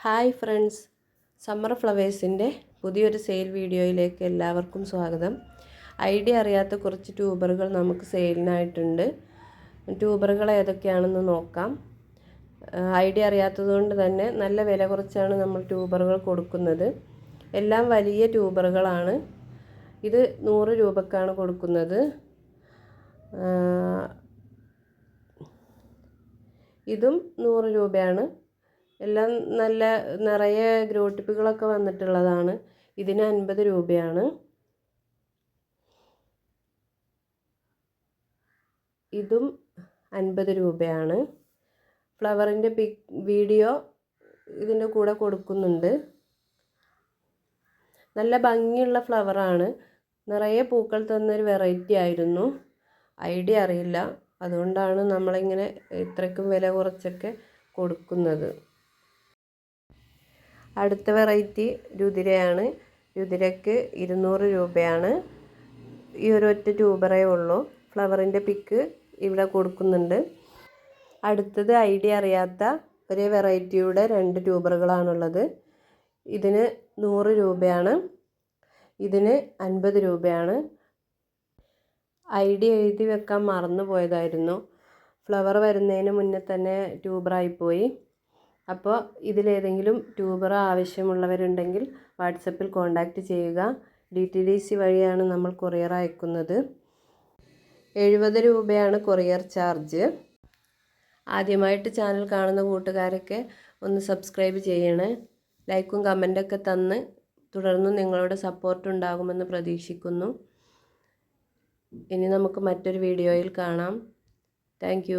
Hi friends, summer ഫ്ലവേഴ്സിൻ്റെ പുതിയൊരു sale വീഡിയോയിലേക്ക് എല്ലാവർക്കും സ്വാഗതം. ഐഡിയ അറിയാത്ത കുറച്ച് ട്യൂബറുകൾ നമുക്ക് സെയിലിനായിട്ടുണ്ട്. ട്യൂബറുകൾ ഏതൊക്കെയാണെന്ന് നോക്കാം. ഐഡിയ അറിയാത്തതുകൊണ്ട് തന്നെ നല്ല വില കുറച്ചാണ് നമ്മൾ ട്യൂബറുകൾ കൊടുക്കുന്നത്. എല്ലാം വലിയ ട്യൂബറുകളാണ്. ഇത് 100 രൂപക്കാണ് കൊടുക്കുന്നത്. ഇതും 100 രൂപയാണ്. എല്ലാം നല്ല നിറയെ ഗ്രോട്ടിപ്പുകളൊക്കെ വന്നിട്ടുള്ളതാണ്. ഇതിന് 50 രൂപയാണ്. ഇതും 50 രൂപയാണ്. ഫ്ലവറിൻ്റെ വീഡിയോ ഇതിൻ്റെ കൂടെ കൊടുക്കുന്നുണ്ട്. നല്ല ഭംഗിയുള്ള ഫ്ലവറാണ്. നിറയെ പൂക്കൾ തന്നൊരു വെറൈറ്റി ആയിരുന്നു. ഐഡിയ അറിയില്ല, അതുകൊണ്ടാണ് നമ്മളിങ്ങനെ ഇത്രയ്ക്കും വില കുറച്ചൊക്കെ കൊടുക്കുന്നത്. അടുത്ത വെറൈറ്റി രുതിരയാണ്. രുതിരയ്ക്ക് 200 രൂപയാണ്. ഈ ഒരൊറ്റ ട്യൂബറേ ഉള്ളൂ. ഫ്ലവറിൻ്റെ പിക്ക് ഇവിടെ കൊടുക്കുന്നുണ്ട്. അടുത്തത് ഐഡിയ അറിയാത്ത ഒരേ വെറൈറ്റിയുടെ 2 ട്യൂബറുകളാണുള്ളത്. ഇതിന് 100 രൂപയാണ്. ഇതിന് 50 രൂപയാണ്. ഐഡിയ എഴുതി വെക്കാൻ മറന്നു പോയതായിരുന്നു. ഫ്ലവർ വരുന്നതിന് മുന്നേ തന്നെ ട്യൂബറായിപ്പോയി. അപ്പോൾ ഇതിലേതെങ്കിലും ട്യൂബർ ആവശ്യമുള്ളവരുണ്ടെങ്കിൽ വാട്സപ്പിൽ കോൺടാക്റ്റ് ചെയ്യുക. DTDC വഴിയാണ് നമ്മൾ കൊറിയർ അയക്കുന്നത്. 70 രൂപയാണ് കൊറിയർ ചാർജ്. ആദ്യമായിട്ട് ചാനൽ കാണുന്ന കൂട്ടുകാരൊക്കെ ഒന്ന് സബ്സ്ക്രൈബ് ചെയ്യണേ. ലൈക്കും കമൻറ്റൊക്കെ തന്ന് തുടർന്നും നിങ്ങളുടെ സപ്പോർട്ട് ഉണ്ടാകുമെന്ന് പ്രതീക്ഷിക്കുന്നു. ഇനി നമുക്ക് മറ്റൊരു വീഡിയോയിൽ കാണാം. താങ്ക്